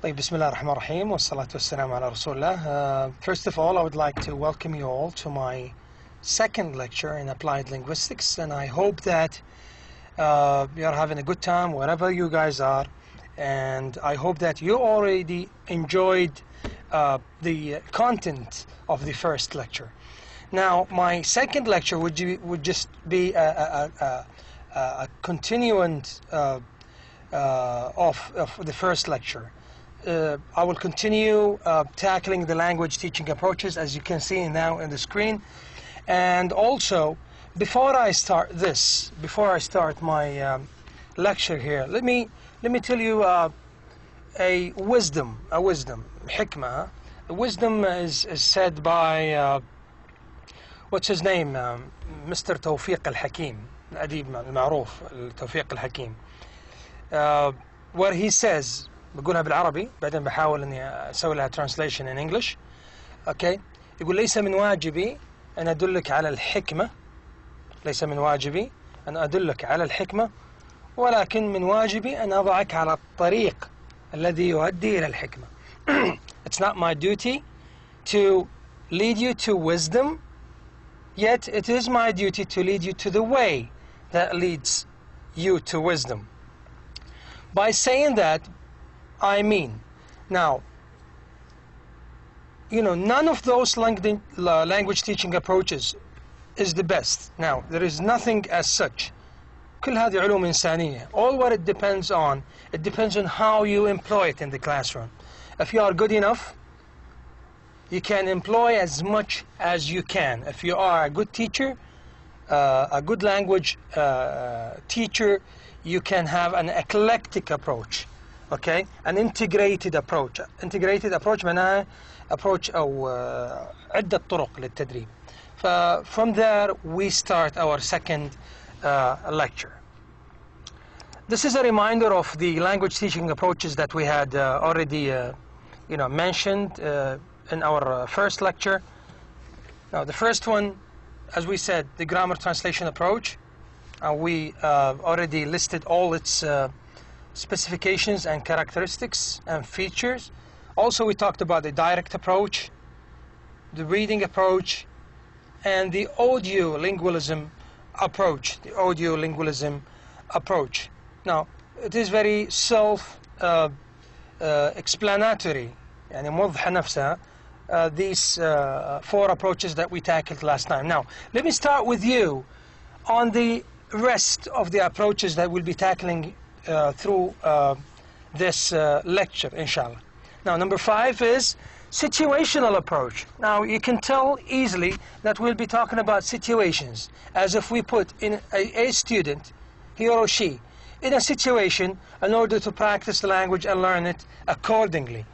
طيب بسم الله الرحمن الرحيم والصلاة والسلام على رسول الله. First of all, I would like to welcome you all to my second lecture in applied linguistics, and I hope that you are having a good time wherever you guys are, and I hope that you already enjoyed the content of the first lecture. Now, my second lecture would just be a continuance of the first lecture. I will continue tackling the language teaching approaches, as you can see now in the screen. And also, before I start my lecture here, let me tell you a wisdom, hikmah. Wisdom is said by what's his name, Mr. Tawfiq Al-Hakim, الأديب المعروف توفيق الحكيم, where he says, بقولها بالعربي بعدين بحاول اني اسوي لها translation in English. Okay. يقول ليس من واجبي ان ادلك على الحكمة، ليس من واجبي ان ادلك على الحكمة، ولكن من واجبي ان اضعك على الطريق الذي يؤدي الى الحكمة. It's not my duty to lead you to wisdom, yet it is my duty to lead you to the way that leads you to wisdom. By saying that, I mean, now, none of those language teaching approaches is the best. Now, there is nothing as such. كل هذه علوم إنسانية. All what it depends on how you employ it in the classroom. If you are good enough, you can employ as much as you can. If you are a good teacher, a good language teacher, you can have an eclectic approach. Okay, an integrated approach. Integrated approach معناها approach أو عدة طرق للتدريب. From there we start our second lecture. This is a reminder of the language teaching approaches that we had already mentioned in our first lecture. Now the first one, as we said, the grammar translation approach. We already listed all its specifications and characteristics and features. Also, we talked about the direct approach, the reading approach, and the audio lingualism approach. Now, it is very self-explanatory. يعني موضحة نفسها. These four approaches that we tackled last time. Now, let me start with you on the rest of the approaches that we'll be tackling through this lecture, inshallah. Now, number 5 is situational approach. Now, you can tell easily that we'll be talking about situations, as if we put in a student, he or she, in a situation in order to practice the language and learn it accordingly.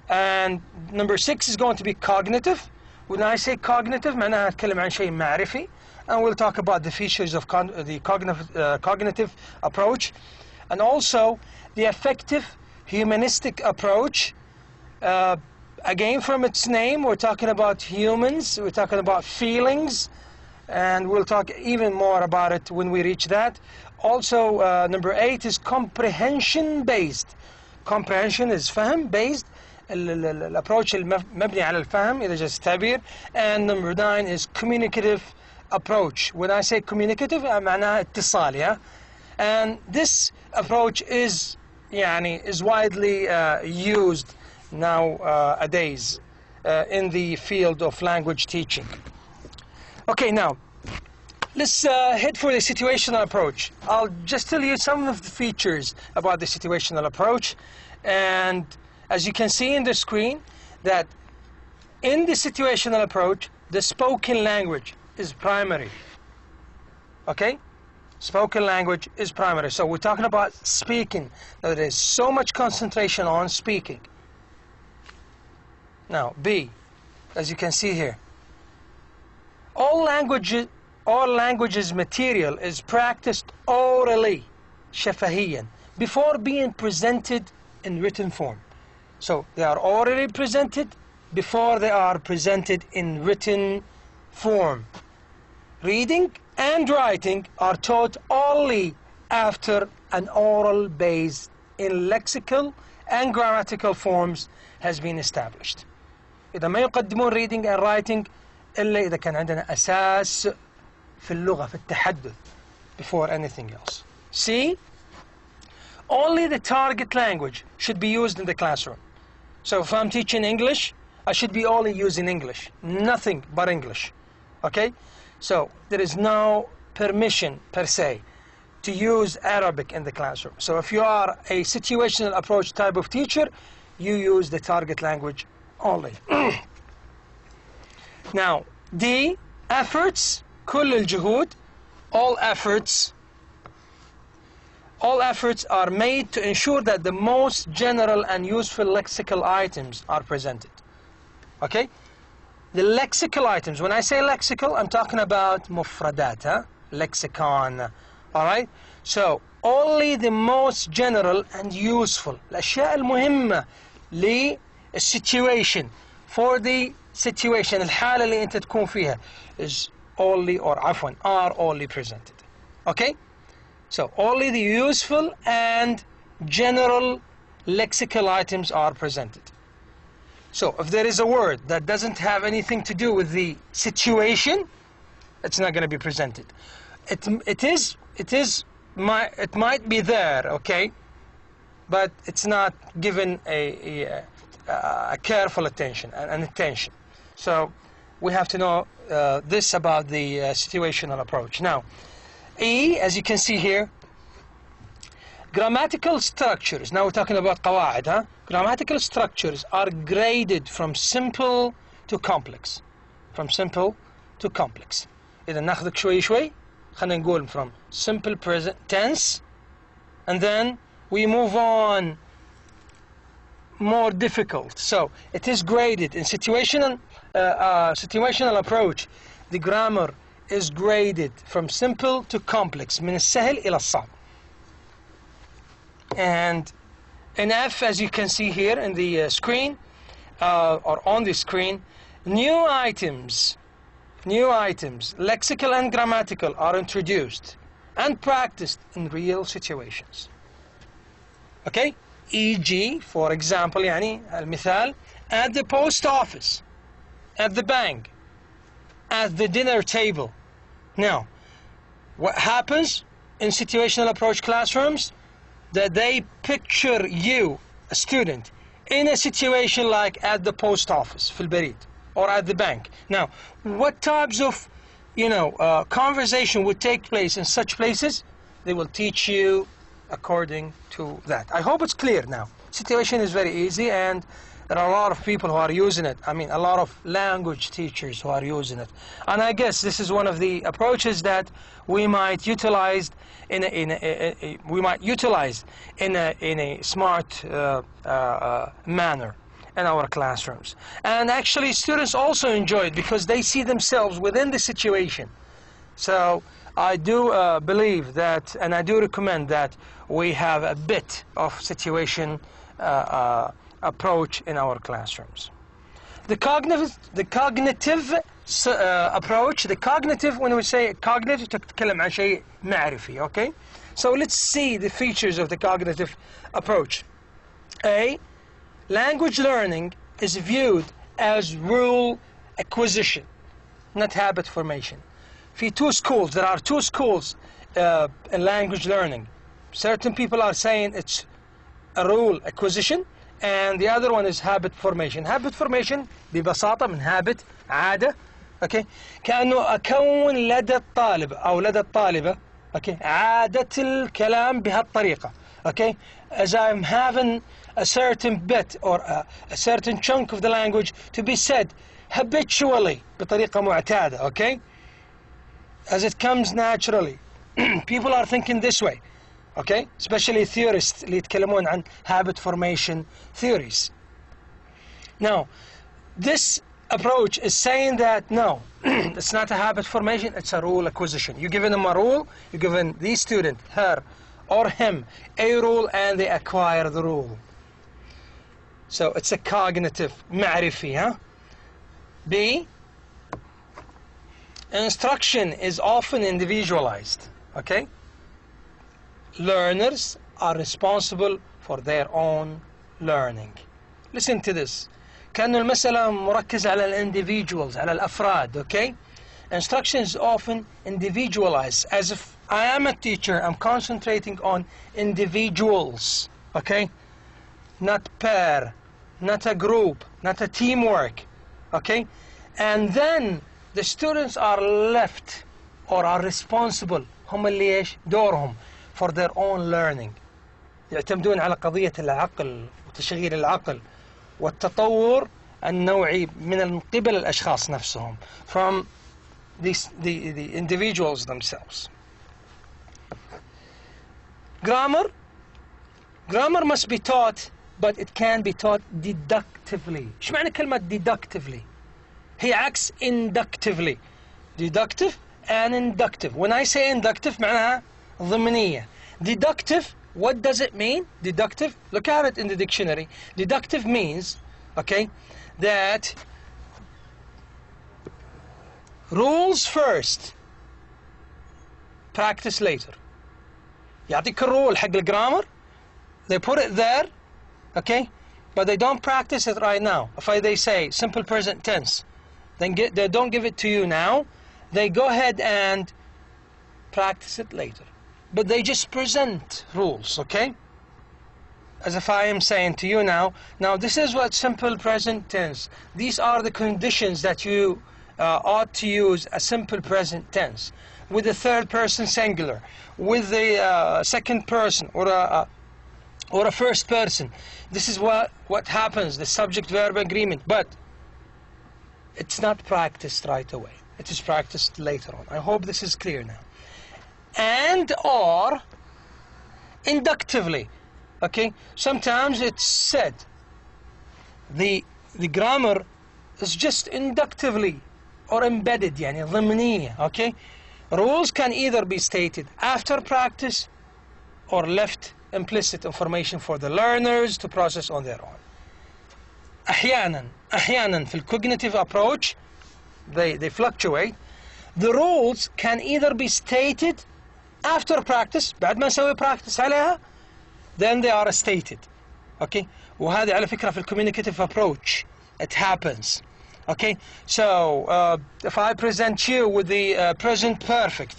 And number 6 is going to be cognitive. When I say cognitive, معناها أتكلم عن شيء معرفي, and we'll talk about the features of the cognitive approach. And also the effective humanistic approach. Again, from its name, we're talking about humans, we're talking about feelings, and we'll talk even more about it when we reach that. Also, number 8 is comprehension based. Comprehension is فهم based. الapproach المبني على الفهم إذا جاز التعبير. And number 9 is communicative approach. When I say communicative, معناها اتصال, yeah? And this approach is widely used nowadays in the field of language teaching. Okay, now let's head for the situational approach. I'll just tell you some of the features about the situational approach. And as you can see in the screen, that in the situational approach, the spoken language is primary. Okay? Spoken language is primary. So we're talking about speaking. Now, there is so much concentration on speaking. Now, B, as you can see here, all languages material is practiced orally, شفهيا, before being presented in written form. So they are orally presented before they are presented in written form. Reading and writing are taught only after an oral-based in lexical and grammatical forms has been established. إذا ما يقدمون reading and writing إلا إذا كان عندنا أساس في اللغة في التحدث before anything else. C, only the target language should be used in the classroom. So if I'm teaching English, I should be only using English, nothing but English. Okay? So there is no permission per se to use Arabic in the classroom. So if you are a situational approach type of teacher, you use the target language only. Now, D, efforts, كل الجهود, all efforts are made to ensure that the most general and useful lexical items are presented. Okay? The lexical items, when I say lexical, I'm talking about مفردات, lexicon. Alright? So, only the most general and useful, الأشياء المهمة للسituation, for the situation, الحالة اللي أنت تكون فيها, is only, or عفوا, are only presented. Okay? So, only the useful and general lexical items are presented. So, if there is a word that doesn't have anything to do with the situation, it's not going to be presented. It might be there, okay, but it's not given a careful attention, an attention. So, we have to know this about the situational approach. Now, E, as you can see here, grammatical structures. Now we're talking about قواعد, huh? Grammatical structures are graded from simple to complex. From simple to complex. إذا ناخذك شوي شوي, خلينا نقول from simple present tense, and then we move on more difficult. So it is graded in situational approach. The grammar is graded from simple to complex, من السهل إلى الصعب. And in F, as you can see here in the screen, or on the screen, new items, lexical and grammatical, are introduced and practiced in real situations. Okay? E.g., for example, يعني المثال, at the post office, at the bank, at the dinner table. Now, what happens in situational approach classrooms? That they picture you, a student, in a situation like at the post office, في البريد, or at the bank. Now, what types of, conversation would take place in such places? They will teach you according to that. I hope it's clear now. Situation is very easy, and there are a lot of people who are using it. I mean, a lot of language teachers who are using it. And I guess this is one of the approaches that we might utilize in a smart manner in our classrooms. And actually, students also enjoy it because they see themselves within the situation. So I do believe that, and I do recommend that we have a bit of situation approach in our classrooms. The cognitive approach, the cognitive, when we say cognitive, تتكلم عن شيء معرفي, okay? So let's see the features of the cognitive approach. A, language learning is viewed as rule acquisition, not habit formation. There are two schools in language learning. Certain people are saying it's a rule acquisition, and the other one is habit formation. Habit formation ببساطة من habit, عادة, okay? كأنه أكون لدى الطالب أو لدى الطالبة, okay, عادة الكلام بهالطريقة, okay? As I'm having a certain bit or a certain chunk of the language to be said habitually, بطريقة معتادة, okay? As it comes naturally. People are thinking this way. Okay, especially theorists اللي يتكلمون عن habit formation theories. Now, this approach is saying that no, it's not a habit formation, it's a rule acquisition. You're giving them a rule, you're giving the student, her or him, a rule, and they acquire the rule. So it's a cognitive, معرفي, huh? B, instruction is often individualized, okay? Learners are responsible for their own learning. Listen to this. كأنه المسألة مركزة على individuals, على الأفراد, okay? Instruction is often individualized, as if I am a teacher, I'm concentrating on individuals, okay? Not pair, not a group, not a teamwork, okay? And then the students are left or are responsible, هم اللي إيش دورهم for their own learning. يعتمدون على قضية العقل وتشغيل العقل والتطور النوعي من قبل الأشخاص نفسهم, from the individuals themselves. Grammar must be taught, but it can be taught deductively. إيش معنى كلمة deductively؟ هي عكس inductively. Deductive and inductive. When I say inductive معناها ضمنية. Deductive, what does it mean? Deductive, look at it in the dictionary. Deductive means, okay, that rules first, practice later. يعطيك الرول حق الجرامر, they put it there, okay, but they don't practice it right now. If they say simple present tense, then they don't give it to you now, they go ahead and practice it later. But they just present rules, okay? As if I am saying to you now this is what simple present tense, these are the conditions that you ought to use a simple present tense with the third person singular, with the second person or a first person. This is what happens, the subject verb agreement, but it's not practiced right away. It is practiced later on. I hope this is clear now. And or inductively, okay? Sometimes it's said the grammar is just inductively or embedded, يعني ضمنية, okay? Rules can either be stated after practice or left implicit information for the learners to process on their own. أحيانا في الcognitive approach they fluctuate. The rules can either be stated after practice, بعد ما نسوي practice عليها, then they are stated, okay? وهذه على فكرة في communicative approach it happens, okay? So if I present you with the present perfect,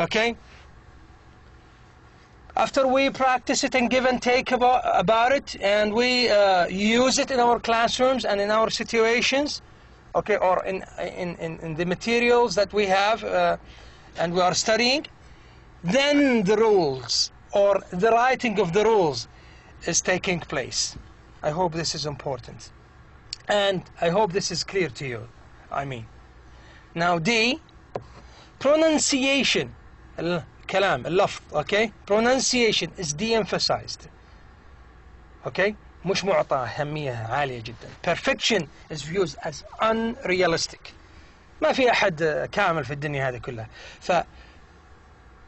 okay, after we practice it and give and take about it, and we use it in our classrooms and in our situations, okay, or in the materials that we have and we are studying, then the rules or the writing of the rules is taking place. I hope this is important, and I hope this is clear to you. I mean, now D, pronunciation, الكلام اللفظ, okay, pronunciation is de-emphasized, okay, مش معطى أهمية عالية جدا. Perfection is viewed as unrealistic. ما في أحد كامل في الدنيا هذه كلها. ف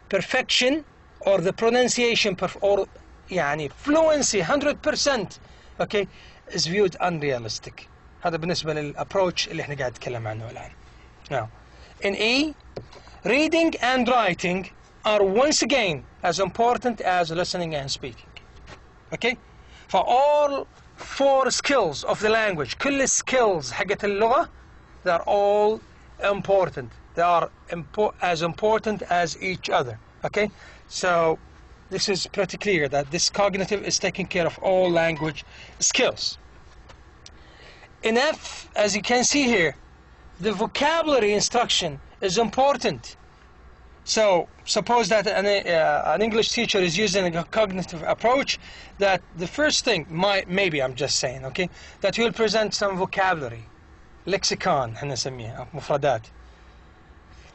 perfection or the pronunciation or يعني fluency 100%, okay, is viewed unrealistic. هذا بالنسبة للapproach اللي احنا قاعد نتكلم عنه الآن. Now, in E, reading and writing are once again as important as listening and speaking. Okay? For all four skills of the language, كل skills حقت اللغة, they are all important. They are as important as each other. Okay? So this is pretty clear that this cognitive is taking care of all language skills. In F, as you can see here, the vocabulary instruction is important. So suppose that an English teacher is using a cognitive approach, that the first thing, maybe I'm just saying, okay, that he will present some vocabulary, lexicon احنا نسميها مفردات.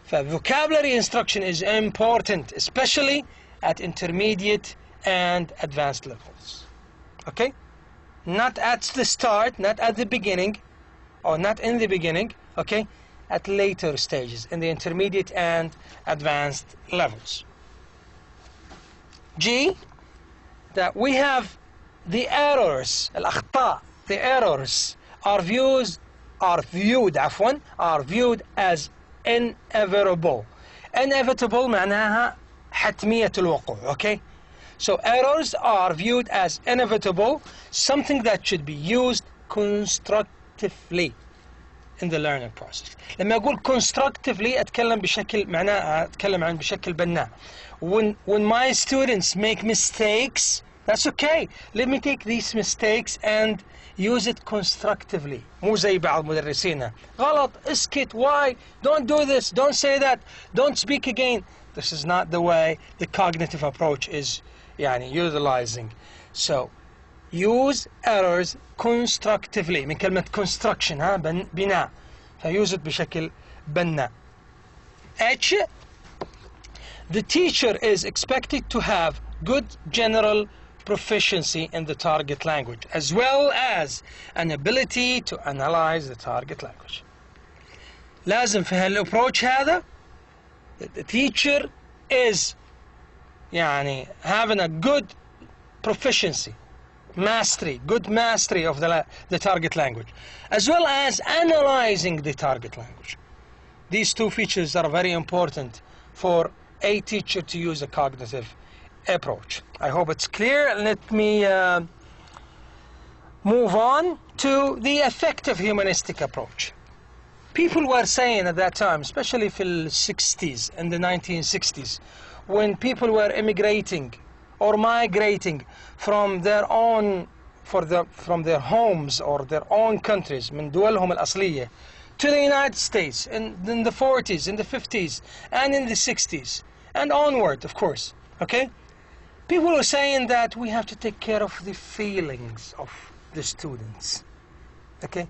Vocabulary instruction is important, especially at intermediate and advanced levels. Okay? Not at the start, not at the beginning, or not in the beginning, okay? At later stages, in the intermediate and advanced levels. G, that we have the errors, الأخطاء, the errors are viewed as inevitable. Inevitable معناها حتمية الوقوع, okay? So errors are viewed as inevitable, something that should be used constructively in the learning process. لما أقول constructively أتكلم بشكل معناه أتكلم عن بشكل بناء. When my students make mistakes, that's okay. Let me take these mistakes and use it constructively. مو زي بعض مدرسينا. غلط, اسكت, why? Don't do this, don't say that, don't speak again. This is not the way the cognitive approach is utilizing. So, use errors constructively. من كلمة construction, بناء. فuse it بشكل بناء. H. The teacher is expected to have good general proficiency in the target language, as well as an ability to analyze the target language. لازم في هالapproach هذا the teacher is having a good proficiency, good mastery of the target language, as well as analyzing the target language. These two features are very important for a teacher to use a cognitive approach. I hope it's clear. Let me move on to the effective humanistic approach. People were saying at that time, especially in the 60s, in the 1960s, when people were immigrating or migrating from their own, from their homes or their own countries, من دولهم الأصلية, to the United States in the 40s, in the 50s, and in the 60s, and onward, of course. Okay? People were saying that we have to take care of the feelings of the students. Okay?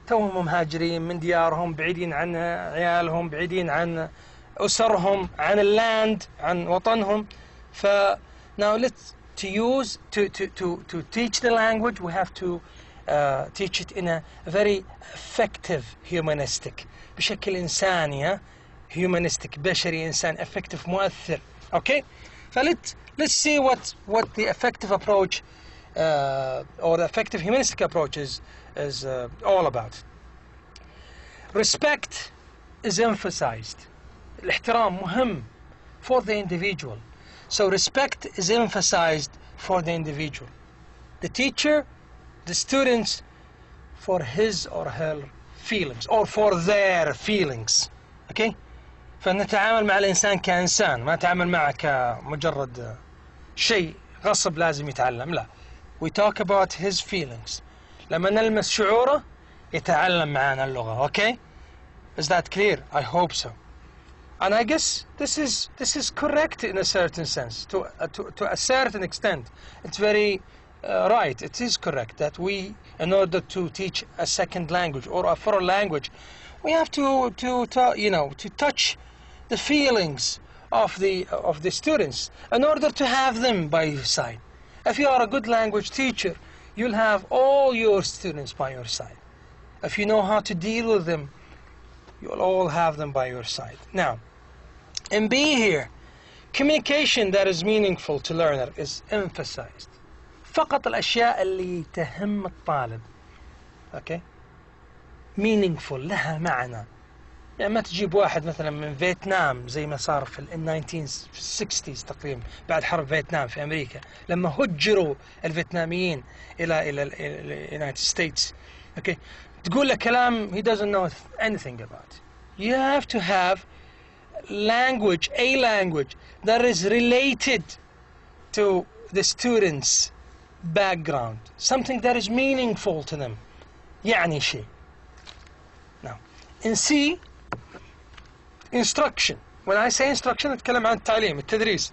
توهم مهاجرين من ديارهم بعيدين عن عيالهم بعيدين عن أسرهم عن اللاند عن وطنهم. Now let's to teach the language, we have to teach it in a very effective humanistic بشكل إنساني, humanistic بشري إنسان effective مؤثر. Okay? Let's see what the effective approach or the effective humanistic approach is all about. Respect is emphasized. الاحترام مهم for the individual. So respect is emphasized for the individual. The teacher, the students, for his or her feelings or for their feelings. Okay? فنتعامل مع الإنسان كإنسان, ما نتعامل معه كمجرد شيء غصب لازم يتعلم. لا. We talk about his feelings. لما نلمس شعوره يتعلم معنا اللغة. Okay? Is that clear? I hope so. And I guess this is correct in a certain sense, to a certain extent. It's very right. It is correct that we, in order to teach a second language or a foreign language, we have to touch the feelings of the students in order to have them by your side. If you are a good language teacher, you'll have all your students by your side. If you know how to deal with them, you'll all have them by your side. Now, in B here, communication that is meaningful to learner is emphasized. فقط الأشياء اللي تهم الطالب. Okay? Meaningful, لها معنى. يعني ما تجيب واحد مثلا من فيتنام زي ما صار في ال 1960s تقريبا بعد حرب فيتنام في أمريكا لما هجروا الفيتناميين إلى United States. Okay? تقول له كلام he doesn't know anything about. You have to have a language that is related to the students' background, something that is meaningful to them. يعني شيء. Now, in C, instruction. When I say instruction, أتكلم عن التعليم, التدريس.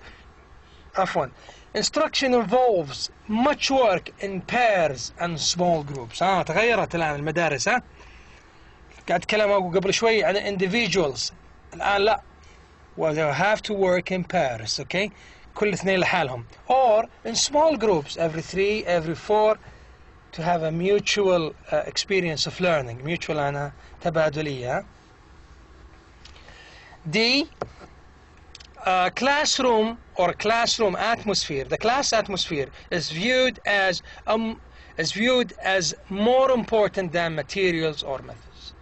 عفوا. Instruction involves much work in pairs and small groups. تغيرت الآن المدارس. قاعد أتكلم قبل شوي عن individuals. الآن لا. Well, they have to work in pairs, okay? كل اثنين لحالهم. Or in small groups, every 3, every 4, to have a mutual experience of learning. Mutual أنا تبادلية. D. Classroom or classroom atmosphere. The class atmosphere is viewed as more important than materials or methods.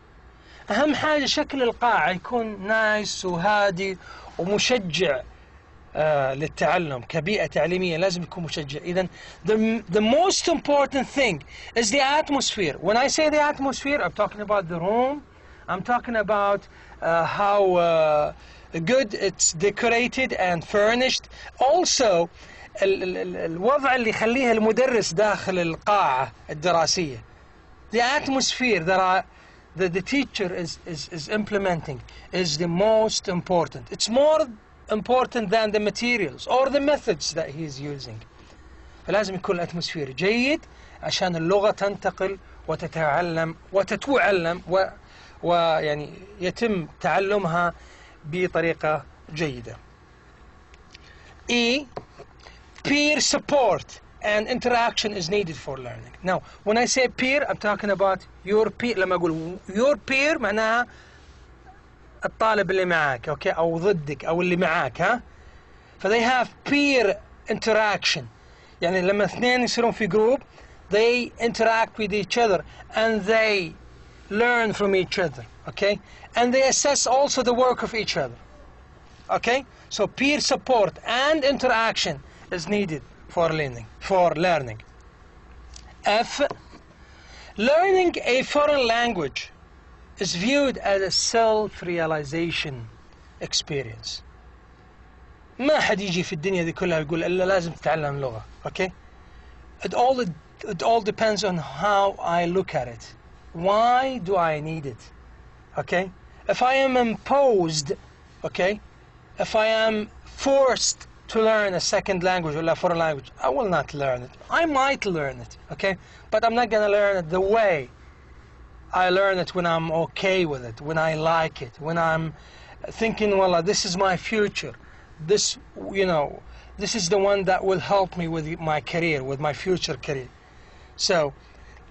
أهم حاجة شكل القاعة يكون نايس وهادي ومشجع للتعلم كبيئة تعليمية لازم يكون مشجع. إذن the most important thing is the atmosphere. When I say the atmosphere, I'm talking about the room. I'm talking about how good it's decorated and furnished. Also الوضع اللي يخليها المدرس داخل القاعة الدراسية. The atmosphere that the teacher is implementing is the most important. It's more important than the materials or the methods that he is using. فلازم يكون الاتموسفير جيد عشان اللغة تنتقل وتتعلم وتتعلم ويعني يتم تعلمها بطريقة جيدة. E, peer support and interaction is needed for learning. Now, when I say peer, I'm talking about your peer. لما أقول your peer معناها الطالب اللي معاك، أوكي، أو ضدك أو اللي معاك، ها؟ they have peer interaction. يعني لما اثنين يصيرون في group, they interact with each other and they learn from each other, okay? And they assess also the work of each other, okay? So peer support and interaction is needed for learning. F, learning a foreign language is viewed as a self-realization experience. ما حد يجي في الدنيا دي كلها يقول إلا لازم تتعلم لغة, okay? It all depends on how I look at it. Why do I need it? Okay? If I am imposed, okay? If I am forced to learn a second language or a foreign language, I will not learn it. I might learn it, okay? But I'm not going to learn it the way I learn it when I'm okay with it, when I like it, when I'm thinking, well, this is my future. This, you know, this is the one that will help me with my career, with my future career. So,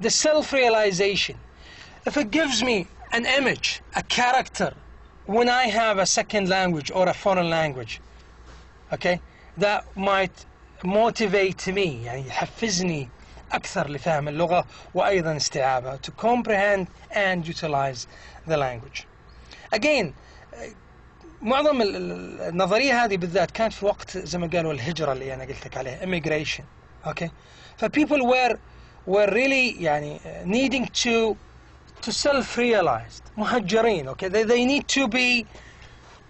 the self-realization, if it gives me an image, a character, when I have a second language or a foreign language, okay, that might motivate me, يعني يحفزني أكثر لفهم اللغة وأيضا استيعابها, to comprehend and utilize the language. Again, معظم النظرية هذه بالذات كانت في وقت زي ما قالوا الهجرة اللي أنا قلت لك عليها, immigration, okay? people were really يعني needing to self-realize, مهجرين, okay? They need to be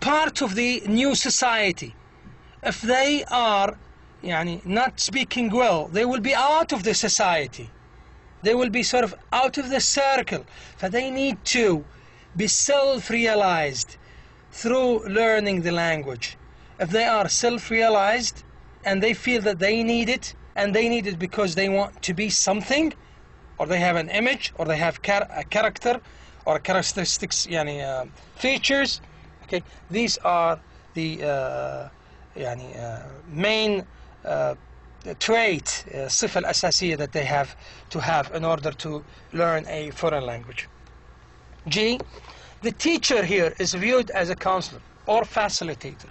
part of the new society. If they are يعني not speaking well, they will be out of the society. They will be sort of out of the circle. They need to be self-realized through learning the language. If they are self-realized and they feel that they need it, and they need it because they want to be something, or they have an image, or they have a character, or characteristics, يعني features, okay, these are the main trait, الصفة الأساسية that they have to have in order to learn a foreign language. G, the teacher here is viewed as a counselor or facilitator.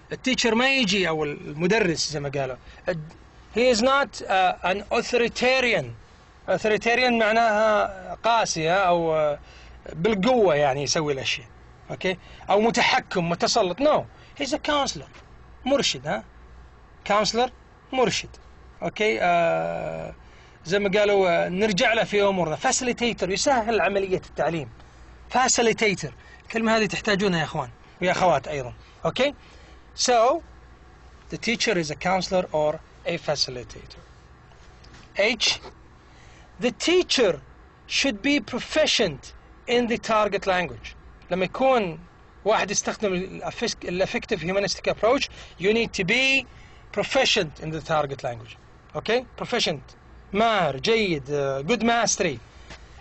The teacher ما يجي أو المدرس زي ما قالوا, he is not an authoritarian. authoritarian معناها قاسية أو بالقوة يعني يسوي الأشياء, okay, أو متحكم متسلط. No, he's a counselor, مرشد, ها, counselor مرشد, okay. زي ما قالوا نرجع له في أمورنا. facilitator يسهل عملية التعليم. facilitator الكلمة هذه تحتاجونها يا أخوان ويا أخوات أيضا, okay. So the teacher is a counselor or a facilitator. H, the teacher should be proficient in the target language. لما يكون واحد يستخدم الeffective humanistic approach, you need to be proficient in the target language, okay, proficient, ماهر, جيد, good mastery,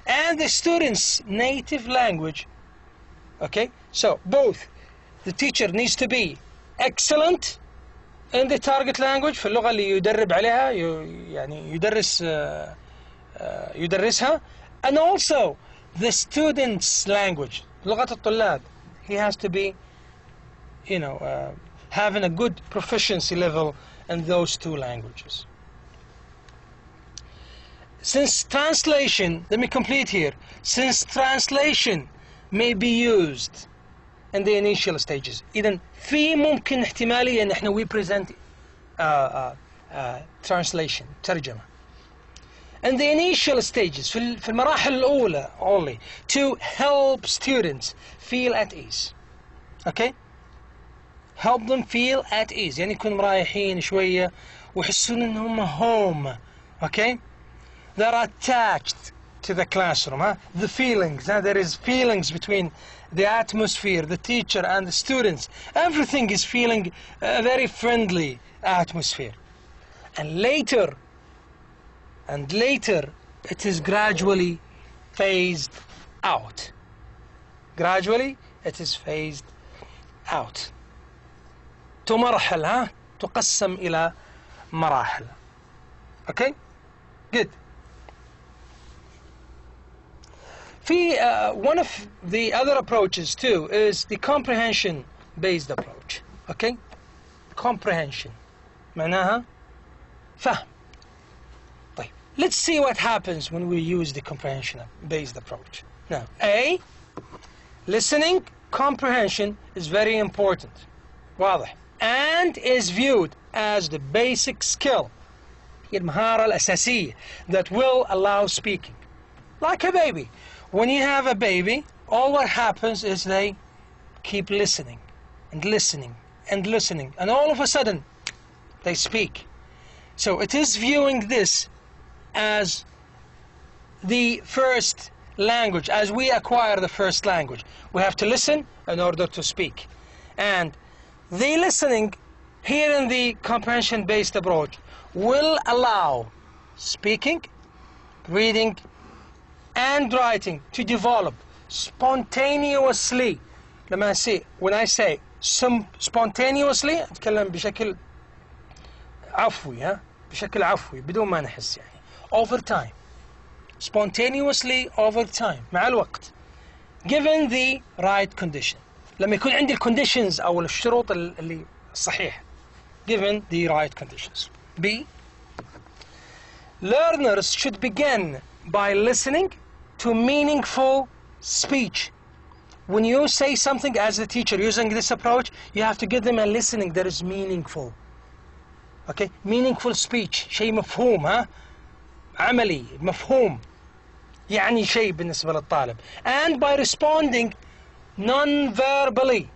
and the student's native language, okay. So both the teacher needs to be excellent in the target language, في اللغة اللي يدرب عليها, يعني يدرسها, and also the student's language, لغة الطلاب, he has to be, you know, having a good proficiency level in those two languages. Since translation, let me complete here, since translation may be used in the initial stages. إذن في ممكن احتمالية إن إحنا we present translation ترجمة. In the initial stages في المراحل الأولى only to help students feel at ease. Okay? Help them feel at ease. يعني يكونوا مريحين شوية ويحسون إنهم home. Okay? They're attached to the classroom. The feelings. There is feelings between the atmosphere, the teacher and the students. Everything is feeling a very friendly atmosphere. And later, it is gradually phased out. Gradually, it is phased out. تمرحل تقسم إلى مراحل. Okay? Good. One of the other approaches too is the comprehension-based approach. Okay? Comprehension. معناها فهم. طيب. Let's see what happens when we use the comprehension-based approach. Now, A, listening comprehension is very important. واضح. And is viewed as the basic skill. المهارة الأساسية that will allow speaking. Like a baby. When you have a baby, all what happens is they keep listening and listening and listening, and all of a sudden they speak. So it is viewing this as the first language. As we acquire the first language, we have to listen in order to speak. And the listening here in the comprehension-based approach will allow speaking, reading, and writing to develop spontaneously. When I say spontaneously أتكلم بشكل عفوي بشكل عفوي بدون ما نحس يعني over time. Spontaneously over time مع الوقت. Given the right condition. لما يكون عندي الconditions أو الشروط اللي صحيحة. Given the right conditions. B. Learners should begin by listening to meaningful speech. When you say something as a teacher using this approach, you have to give them a listening that is meaningful. Okay? Meaningful speech. شيء مفهوم عملي مفهوم يعني شيء بالنسبة للطالب. And by responding non-verbally.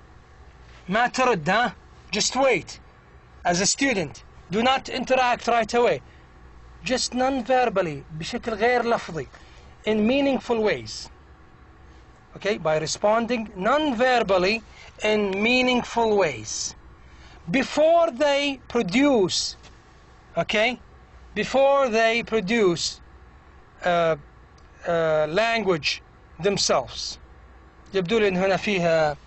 ما ترد Just wait. As a student, do not interact right away. Just non-verbally بشكل غير لفظي. In meaningful ways. Okay, by responding non-verbally in meaningful ways. Before they produce, okay, before they produce language themselves. يبدو لي إن هنا فيها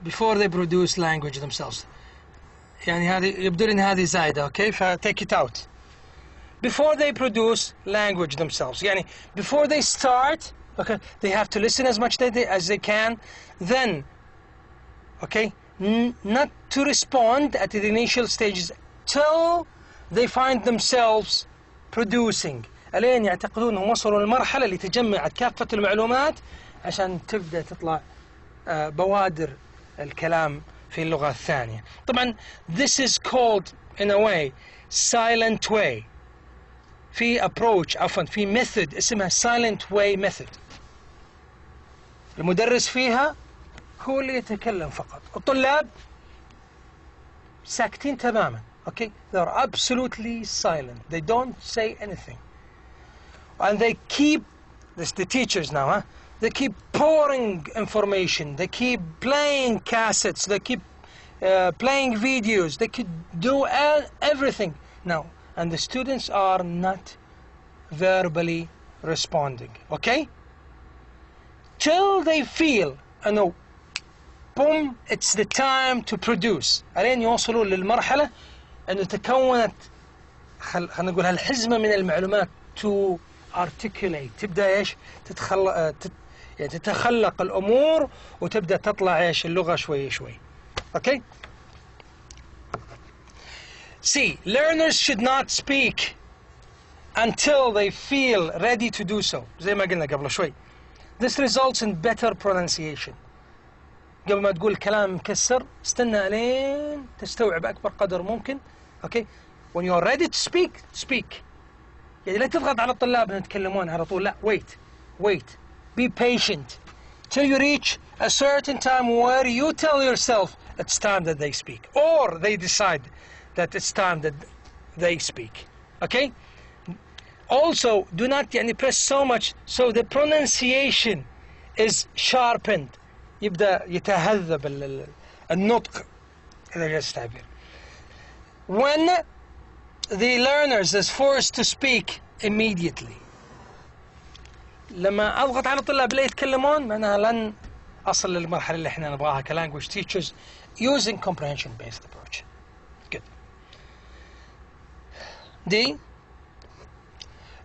before they produce language themselves. يعني هذه يبدو لي إن هذه زايدة. Okay, take it out. Before they produce language themselves. يعني before they start, okay, they have to listen as much as they can. Then, okay, not to respond at the initial stages till they find themselves producing. ألين يعتقدون أنهم وصلوا للمرحلة اللي تجمعت كافة المعلومات عشان تبدأ تطلع بوادر الكلام في اللغة الثانية. طبعا this is called in a way silent way. في approach عفوا في method اسمها silent way method. المدرس فيها هو اللي يتكلم فقط. الطلاب ساكتين تماما. Okay, they are absolutely silent. They don't say anything. And they keep, this the teachers now, they keep pouring information. They keep playing cassettes. They keep playing videos. They could do everything now. And the students are not verbally responding. Okay? Till they feel, no, boom, it's the time to produce. ألين يوصلوا للمرحلة أنه تكونت خلينا نقول هالحزمة من المعلومات to articulate. تبدأ إيش؟ يعني تتخلق الأمور وتبدأ تطلع إيش اللغة شوي شوي. Okay? C. Learners should not speak until they feel ready to do so. زي ما قلنا قبل شوي. This results in better pronunciation. قبل ما تقول كلام مكسر استنى لين تستوعب أكبر قدر ممكن. Okay, when you're ready to speak. يعني لا تضغط على الطلاب أن يتكلمون على طول. لا, wait, be patient till you reach a certain time where you tell yourself it's time that they speak, or they decide that it's time that they speak. Okay. Also, do not يعني press so much so the pronunciation is sharpened. يبدأ يتهذب النطق إذا جاز التعبير. When the learners is forced to speak immediately. لما أضغط على الطلاب لا يتكلمون معناها لن أصل للمرحلة اللي احنا نبغاها كlanguage teachers using comprehension based approach. Good. D.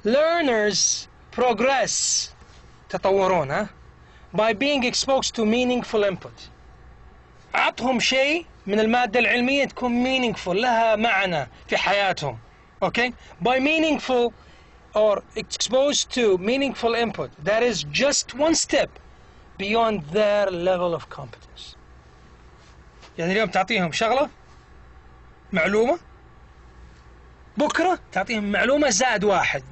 Learners progress تطورون by being exposed to meaningful input. أعطهم شيء من المادة العلمية تكون meaningful لها معنى في حياتهم. Okay? By meaningful or exposed to meaningful input, that is just one step beyond their level of competence. يعني اليوم تعطيهم شغلة معلومة بكرة تعطيهم معلومة زائد واحد.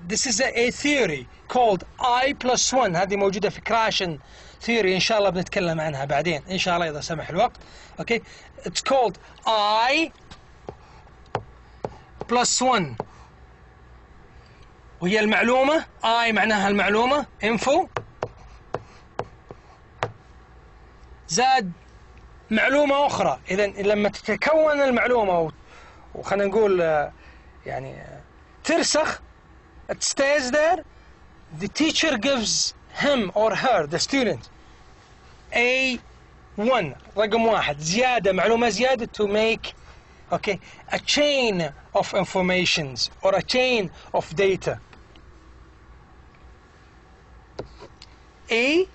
This is a theory called I+1. هذه موجودة في Krashen theory. إن شاء الله بنتكلم عنها بعدين إن شاء الله إذا سمح الوقت. Okay, it's called I+1. وهي المعلومة. I معناها المعلومة info زاد معلومة أخرى. إذا لما تتكون المعلومة وخلنا نقول يعني ترسخ, it stays there, the teacher gives him or her, the student, A1 رقم واحد زيادة معلومة زيادة to make a chain of informations or a chain of data. A,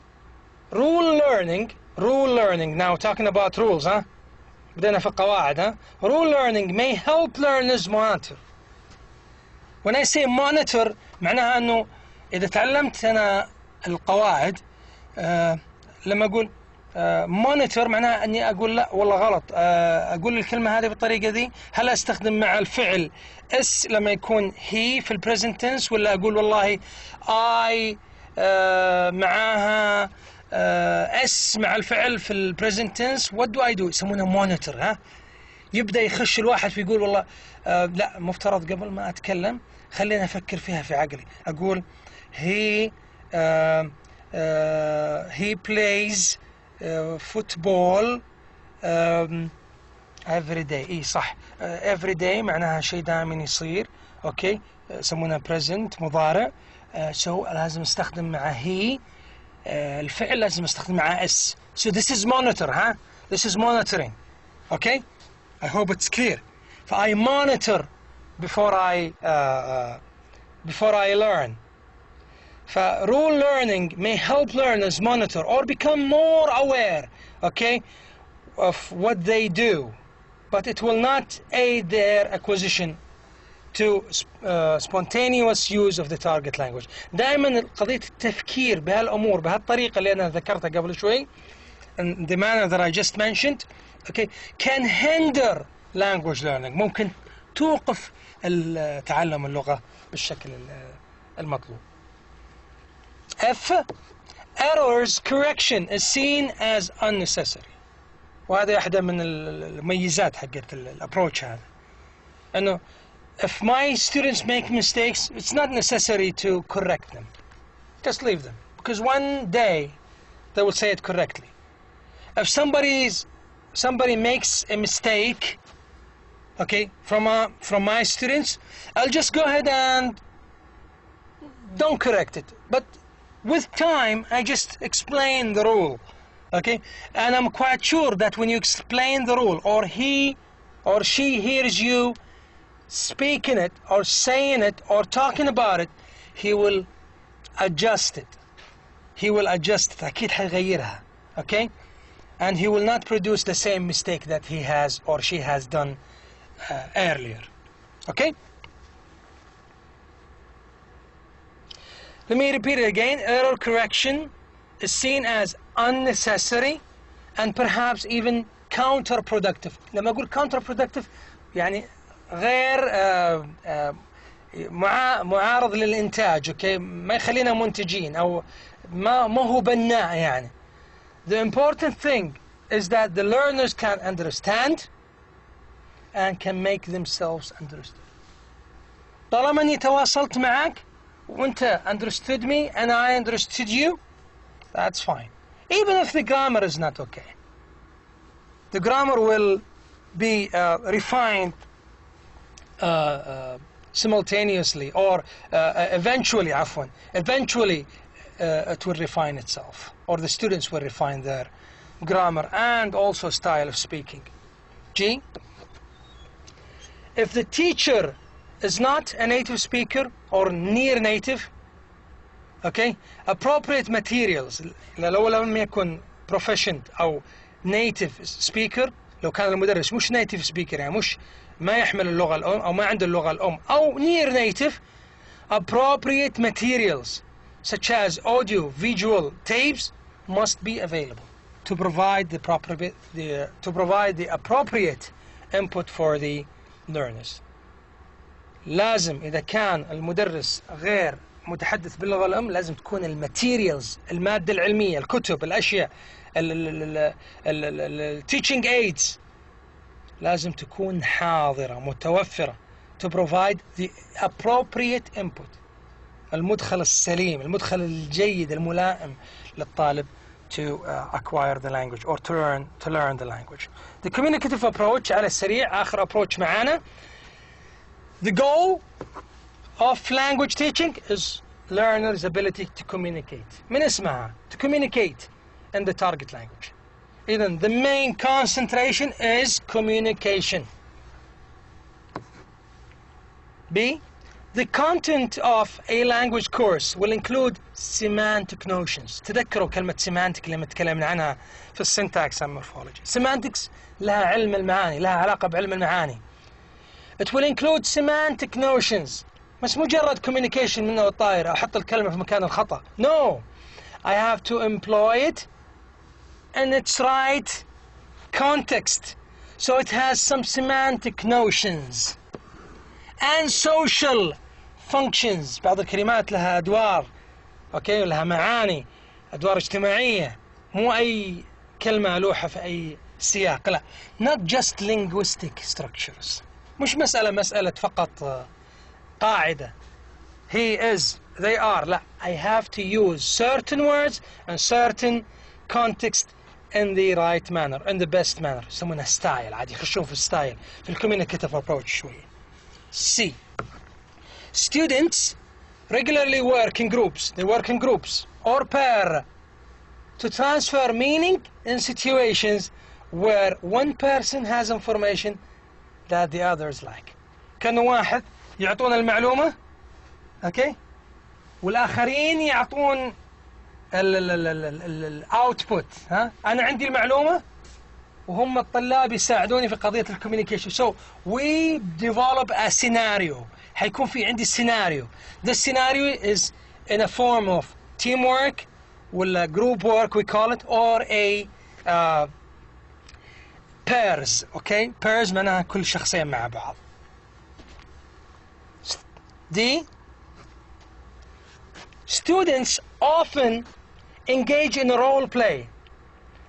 rule learning, now talking about rules, بدنا في القواعد. Rule learning may help learners monitor. When I say monitor معناها أنه إذا تعلمت أنا القواعد لما أقول monitor معناها أني أقول لا والله غلط, أقول الكلمة هذه بالطريقة دي, هل أستخدم مع الفعل اس لما يكون he في present tense, ولا أقول والله I معاها اس مع الفعل في present tense. what do I do؟ يسمونه monitor. يبدأ يخش الواحد فيقول والله لا مفترض قبل ما أتكلم خلينا أفكر فيها في عقلي. أقول he plays football every day. إيه صح, every day معناها شيء دائما يصير. أوكي, يسمونه present مضارع. so لازم استخدم مع he الفعل لازم استخدم مع s. so this is monitor. this is monitoring. Okay, I hope it's clear. I monitor before I learn. Rule learning may help learners monitor or become more aware, of what they do, but it will not aid their acquisition to spontaneous use of the target language. دائما قضية التفكير بهالأمور بهالطريقة اللي أنا ذكرتها قبل شوي, in the manner that I just mentioned, can hinder language learning. ممكن توقف تعلم اللغة بالشكل المطلوب. F, errors correction is seen as unnecessary. وهذا واحدة من المميزات حقت الابروتش هذا, انه if my students make mistakes it's not necessary to correct them, just leave them, because one day they will say it correctly. If somebody makes a mistake, from my students, I'll just go ahead and don't correct it, but with time I just explain the rule. And I'm quite sure that when you explain the rule, or he or she hears you speaking it or saying it or talking about it, he will adjust it. أكيد حيغيرها. And he will not produce the same mistake that he has or she has done earlier. Let me repeat it again. Error correction is seen as unnecessary and perhaps even counterproductive. لما أقول counterproductive يعني غير معارض للإنتاج، okay؟ ما يخلينا منتجين أو ما هو بناء يعني. The important thing is that the learners can understand and can make themselves understood. طالما أني تواصلت معك وأنت understood me and I understood you, that's fine. Even if the grammar is not okay. The grammar will be refined simultaneously or eventually it will refine itself, or the students will refine their grammar and also style of speaking. G. If the teacher is not a native speaker or near native, okay, appropriate materials. لو لم يكن proficient أو native speaker، لو كان المدرس مش native speaker يعني مش ما يحمل اللغة الأم أو ما عنده اللغة الأم أو near native، appropriate materials such as audio visual tapes must be available to provide the appropriate input for the learners. لازم إذا كان المدرس غير متحدث باللغة الأم لازم تكون الماتيريالز، المادة العلمية، الكتب، الأشياء، teaching aids لازم تكون حاضرة متوفرة to provide the appropriate input، المدخل السليم، المدخل الجيد الملائم للطالب to acquire the language or to learn the language. The communicative approach على السريع آخر approach معانا. The goal of language teaching is learners' ability to communicate. من اسمها to communicate in the target language. Then the main concentration is communication. B. The content of a language course will include semantic notions. تذكروا كلمة semantic اللي تكلمنا عنها في السنتاكس and morphology. Semantics لها علم المعاني، لها علاقة بعلم المعاني. It will include semantic notions. مش مجرد communication منه والطاير أحط الكلمة في مكان الخطأ. No, I have to employ it in its right context. So it has some semantic notions and social functions. بعض الكلمات لها أدوار، أوكي، لها معاني، أدوار اجتماعية، مو أي كلمة لوحة في أي سياق، لا. Not just linguistic structures. مش مسألة فقط قاعدة. He is, they are. لا. I have to use certain words and certain context in the right manner, in the best manner. يسمونها ستايل، عادي يخشون في الستايل في الكوميونيكاتيف approach شوية. C. Students regularly work in groups. They work in groups or pair to transfer meaning in situations where one person has information that the others like. كانوا واحد يعطون المعلومة، okay، والآخرين يعطون الأوتبوت. ها، أنا عندي المعلومة وهم الطلاب يساعدوني في قضية الكوميونيكيشن. So we develop a scenario. حيكون في عندي scenario. The scenario is in a form of teamwork ولا group work we call it, or a pairs. Okay, pairs معناها كل شخصين مع بعض. D. Students often engage in role play.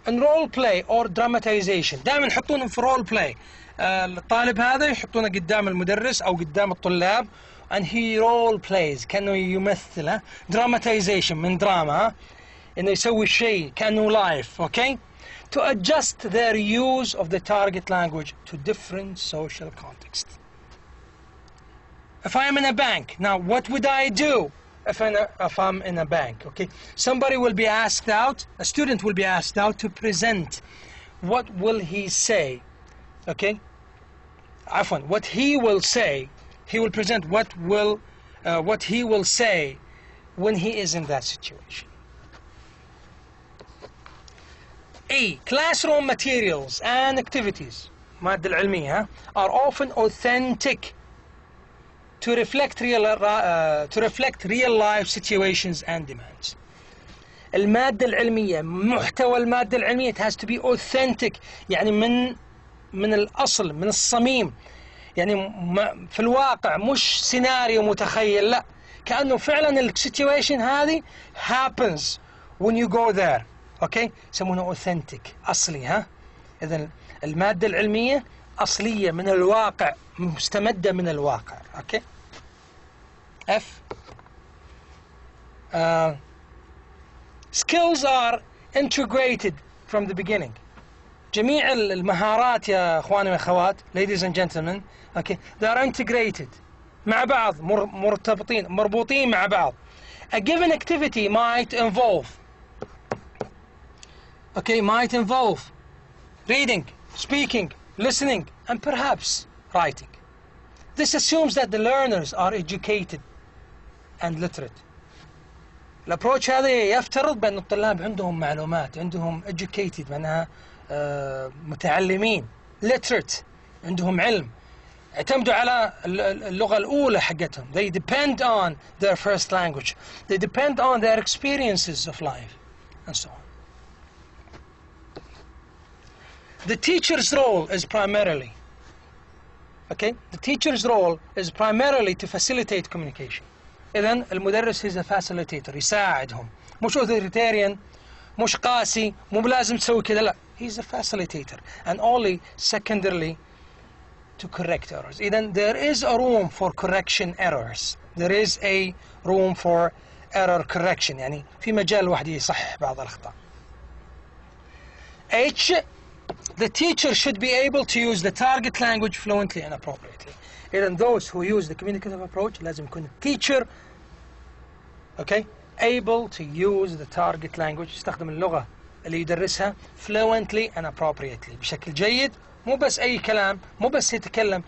In role play or dramatization. دائما يحطونهم في role play. الطالب هذا يحطونه قدام المدرس أو قدام الطلاب and he role plays كأنه يمثل. dramatization من دراما، إنه يسوي شيء كأنه live. Okay, to adjust their use of the target language to different social contexts. If I am in a bank, now what would I do if I'm in a bank? Okay, somebody will be asked out, a student will be asked out to present. What will he say? Okay, عفوا, what he will say, he will present what he will say when he is in that situation. A. Classroom materials and activities, المادة العلمية, are often authentic to reflect real life situations and demands. المادة العلمية، محتوى المادة العلمية it has to be authentic، يعني من الأصل، من الصميم، يعني في الواقع مش سيناريو متخيل، لا، كأنه فعلا السيتويشن هذه happens when you go there. اوكي، يسمونه authentic، أصلي. ها، إذا المادة العلمية أصلية من الواقع، مستمدة من الواقع. اوكي. F. Skills are integrated from the beginning. جميع المهارات يا اخواني واخوات ladies and gentlemen okay they are integrated مع بعض، مربوطين مع بعض. A given activity might involve reading, speaking, listening and perhaps writing. This assumes that the learners are educated and literate. الابروتش هذا يفترض بأن الطلاب عندهم معلومات، عندهم educated معناها متعلمين، literate عندهم علم، اعتمدوا على اللغة الأولى حقتهم. They depend on their first language. They depend on their experiences of life and so on. The teacher's role is primarily to facilitate communication. إذن المدرس is a facilitator، يساعدهم، مش authoritarian، مش قاسي، مو بلازم تسوي كذا، لا، he's a facilitator and only secondarily to correct errors. إذن there is a room for correction errors. There is a room for error correction، يعني في مجال واحد يصحح بعض الأخطاء. H. The teacher should be able to use the target language fluently and appropriately. إذن those who use the communicative approach لازم يكون teacher able to use the target language، يستخدم اللغة اللي يدرسها fluently and appropriately، بشكل جيد، مو بس أي كلام، مو بس يتكلم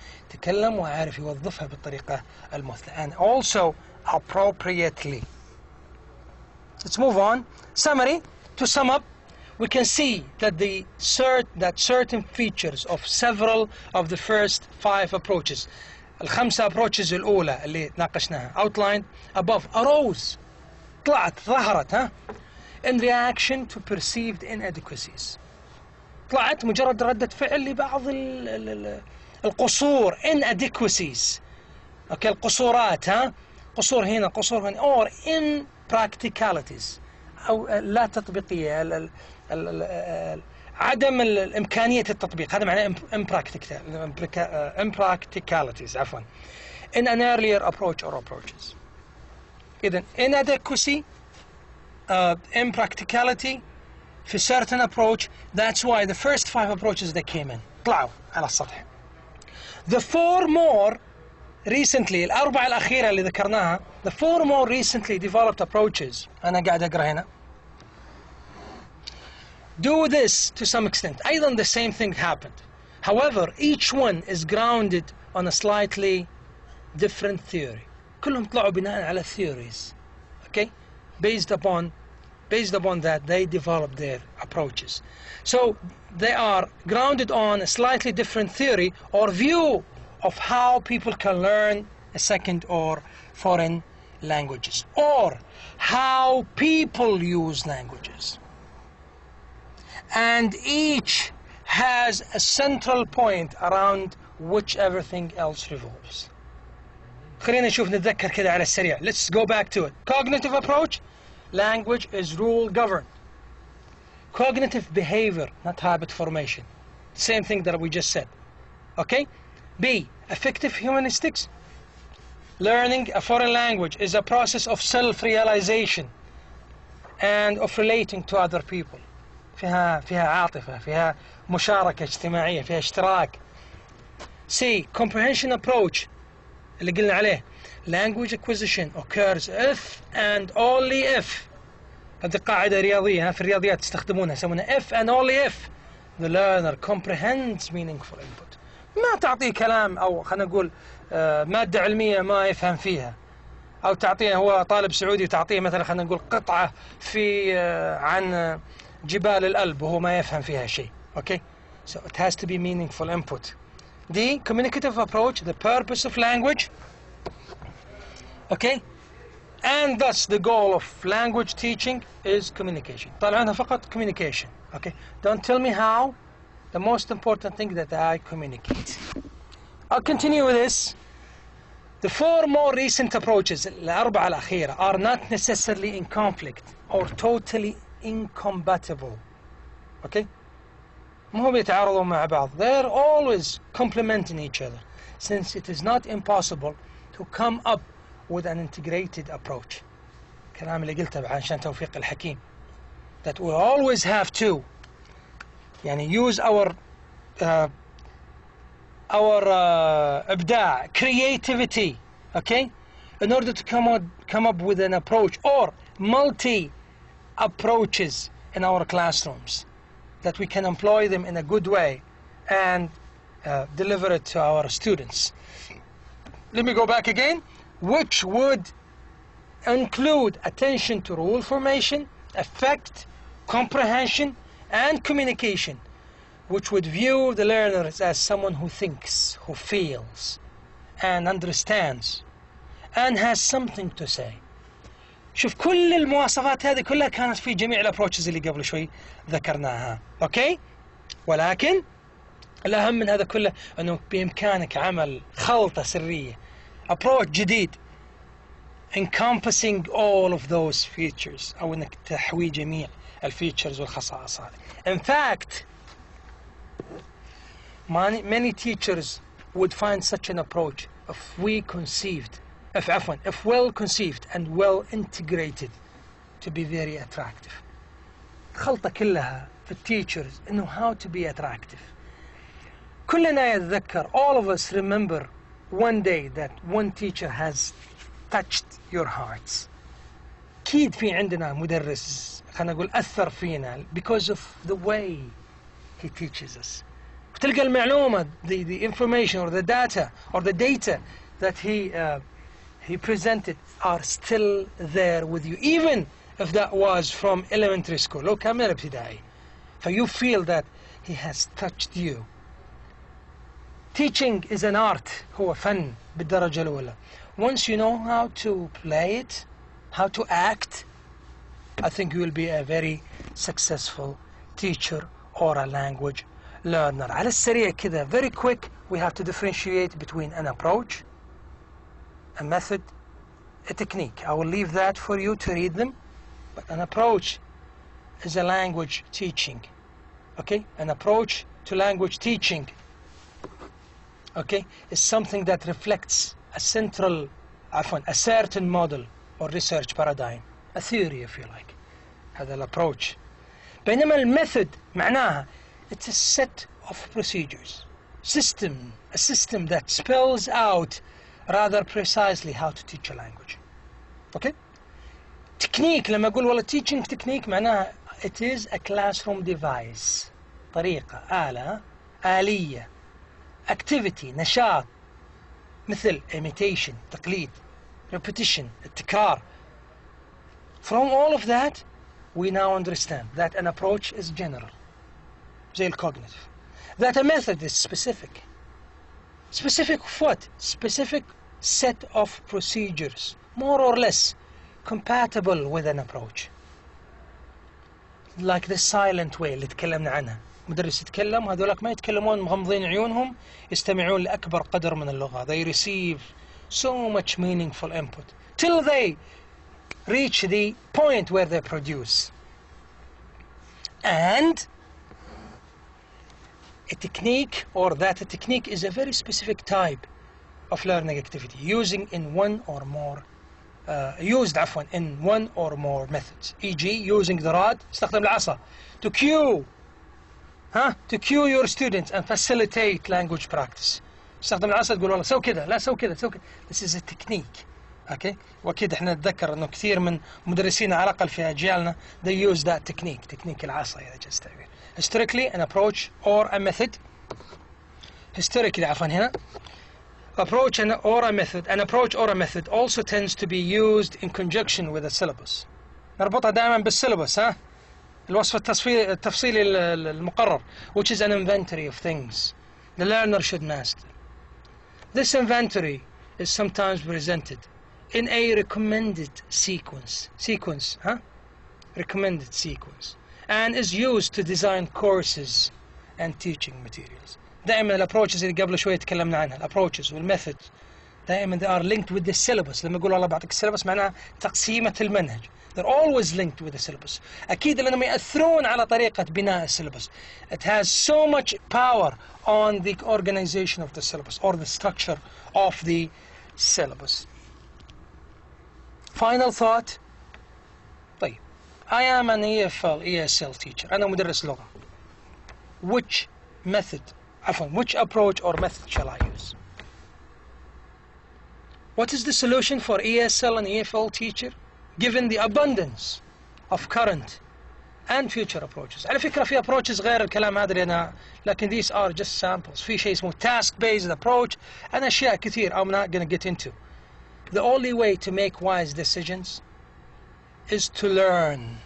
وعارف يوظفها بالطريقة المثلى. And also appropriately. Let's move on. Summary. To sum up, we can see that certain features of several of the first 5 approaches، الخمسة approaches الأولى اللي ناقشناها outlined above arose، ظهرت in reaction to perceived inadequacies. طلعت مجرد ردة فعل لبعض القصور inadequacies. القصورات، قصور هنا قصور هنا، or impracticalities أو لا تطبيقية، عدم الإمكانية التطبيق، هذا معناه impracticalities عفوا in an earlier approach or approaches. إذن inadequacy, impracticality في certain approach. That's why the first 5 approaches that came in طلعوا على السطح. The 4 more recently، الأربعة الأخيرة اللي ذكرناها، the 4 more recently developed approaches، أنا قاعد أقرأ هنا، do this to some extent. أيضا the same thing happened. However, each one is grounded on a slightly different theory. كلهم طلعوا بناء على theories. Based upon that they developed their approaches. So they are grounded on a slightly different theory or view of how people can learn a second or foreign languages, or how people use languages. And each has a central point around which everything else revolves. خلينا نشوف نتذكر كده على السريع. Let's go back to it. Cognitive approach, language is rule governed. Cognitive behavior, not habit formation. Same thing that we just said. B. Affective humanistics, learning a foreign language is a process of self-realization and of relating to other people. فيها عاطفة، فيها مشاركة اجتماعية، فيها اشتراك. C. Comprehension approach اللي قلنا عليه، language acquisition occurs if and only if، هذه قاعدة رياضية في الرياضيات تستخدمونها، يسمونها if and only if the learner comprehends meaningful input. ما تعطيه كلام أو خلينا نقول مادة علمية ما يفهم فيها، أو تعطيه هو طالب سعودي وتعطيه مثلا خلينا نقول قطعة في عن جبال الألب وهو ما يفهم فيها شيء. So it has to be meaningful input. D. Communicative approach, the purpose of language. And thus the goal of language teaching is communication. طالعنا فقط communication. Okay, don't tell me how. The most important thing that I communicate. I'll continue with this. The 4 more recent approaches, الأربعة الأخيرة, are not necessarily in conflict or totally incompatible. Okay? مو بيتعارضوا مع بعض. They're always complementing each other, since it is not impossible to come up with an integrated approach. الكلام اللي قلته عشان توفيق الحكيم. That we always have to يعني use our إبداع, creativity, okay, in order to come up with an approach or multi approaches in our classrooms, that we can employ them in a good way and deliver it to our students. Let me go back again, which would include attention to rule formation, effect, comprehension, and communication, which would view the learners as someone who thinks, who feels, and understands, and has something to say. شوف كل المواصفات هذه كلها كانت في جميع الابروتشز اللي قبل شوي ذكرناها. اوكي؟ ولكن الأهم من هذا كله أنه بإمكانك عمل خلطة سرية, approach جديد encompassing all of those features, أو أنك تحوي جميع الفيتشرز والخصائص هذه. In fact, many teachers would find such an approach if well conceived and well integrated to be very attractive. الخلطة كلها في teachers إنه how to be attractive. كلنا يتذكر, all of us remember one day that one teacher has touched your hearts. أكيد في عندنا مدرس خلينا نقول أثر فينا because of the way he teaches us. وتلقى المعلومة, the information or the data that he presented are still there with you, even if that was from elementary school. لو كان من الابتدائي. So you feel that he has touched you. Teaching is an art, هو فن بالدرجة الأولى. Once you know how to play it, how to act, I think you will be a very successful teacher or a language learner. على السريع كذا, very quick, we have to differentiate between an approach, a method, a technique. I will leave that for you to read them. But an approach is a language teaching. Okay? An approach to language teaching, okay, is something that reflects a certain model or research paradigm, a theory if you like. هذا الapproach. بينما المethod معناها it's a set of procedures, a system that spells out rather precisely how to teach a language. Okay? Technique, لما أقول والله teaching technique معناها it is a classroom device, طريقة, آلية, activity, نشاط, مثل imitation, تقليد, repetition, التكرار. From all of that, we now understand that an approach is general, زي الcognitive, that a method is specific. Specific of what? Specific set of procedures, more or less compatible with an approach. Like the silent way اللي تكلمنا عنها. مدرس يتكلم, هذولك ما يتكلمون مغمضين عيونهم, يستمعون لأكبر قدر من اللغة. They receive so much meaningful input till they reach the point where they produce. And a technique, or that a technique is a very specific type of learning activity used in one or more methods. E.g. using the rod, استخدم العصا to cue your students and facilitate language practice. استخدم العصا تقول والله سو كذا, لا سو كذا, سو كذا. This is a technique. Okay? واكيد احنا نتذكر انه كثير من مدرسين على الاقل في اجيالنا they use that technique العصا اذا جاز التعبير. Historically, an approach or a method. Historically, عفوا هنا. An approach or a method also tends to be used in conjunction with a syllabus. نربطها دائما بالسيلبس, الوصف التفصيلي المقرر, which is an inventory of things the learner should master. This inventory is sometimes presented in a recommended sequence, recommended sequence, and is used to design courses and teaching materials. دائما الابروتشز اللي قبل شوي تكلمنا عنها، الابروتشز والميثود دائما they are linked with the syllabus. لما يقول الله بعطيك السيلبس معناها تقسيمة المنهج. They're always linked with the syllabus. أكيد لأنهم يأثرون على طريقة بناء السيلبس. It has so much power on the organization of the syllabus or the structure of the syllabus. Final thought. طيب I am an ESL teacher. أنا مدرس لغة. Which approach or method shall I use? What is the solution for ESL and EFL teacher given the abundance of current and future approaches? على فكرة في approaches غير الكلام هذا لكن these are just samples. في شيء اسمه task based approach and أشياء كثير I'm not going to get into. The only way to make wise decisions is to learn.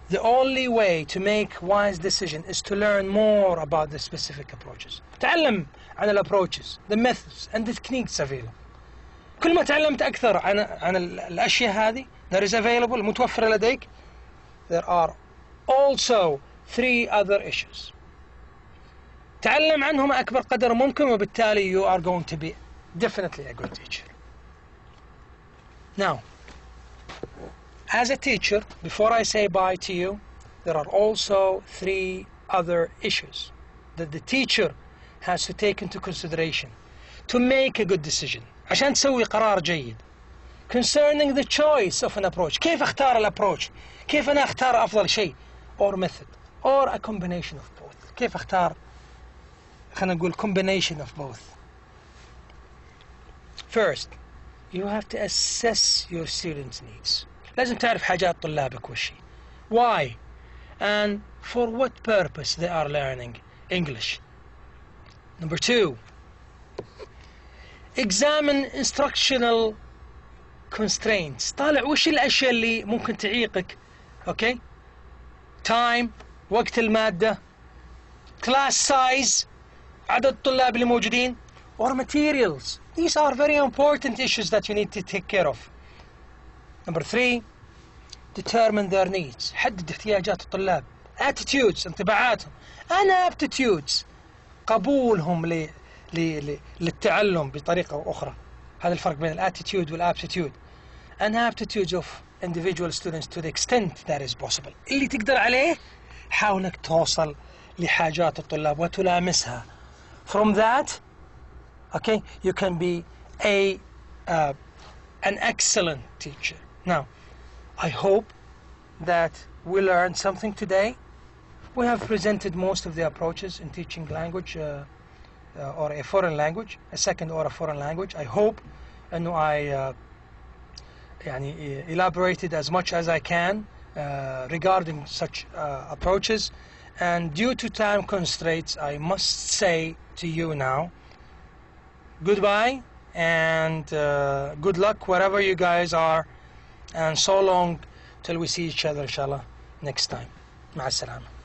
The only way to make wise decision is to learn more about the specific approaches. تعلم عن الapproaches, the methods and the techniques available. كل ما تعلمت أكثر عن الأشياء هذه that is available متوفرة لديك, there are also 3 other issues. تعلم عنهم أكبر قدر ممكن وبالتالي you are going to be definitely a good teacher. Now, as a teacher, before I say bye to you, there are also 3 other issues that the teacher has to take into consideration to make a good decision. عشان تسوي قرار جيد. Concerning the choice of an approach. كيف اختار الابروach؟ كيف أنا اختار أفضل شيء؟ Or method. Or a combination of both. كيف اختار خلينا نقول combination of both. First, you have to assess your students' needs. لازم تعرف حاجات طلابك وش هي. Why? And for what purpose they are learning English. Number 2, examine instructional constraints. طالع وش الأشياء اللي ممكن تعيقك. Okay? Time, وقت المادة, class size, عدد الطلاب اللي موجودين, or materials. These are very important issues that you need to take care of. Number 3, determine their needs. حدد احتياجات الطلاب. Attitudes, انطباعاتهم. and aptitudes, قبولهم للتعلم بطريقة أو أخرى. هذا الفرق بين attitude والaptitude. and aptitudes of individual students to the extent that is possible. اللي تقدر عليه حاولك توصل لحاجات الطلاب وتلامسها. From that, okay, you can be an excellent teacher. Now, I hope that we learned something today. We have presented most of the approaches in teaching language or a foreign language, a second or a foreign language. I hope and I elaborated as much as I can regarding such approaches. And due to time constraints, I must say to you now, goodbye and good luck wherever you guys are, and so long till we see each other inshallah next time. مع السلامة.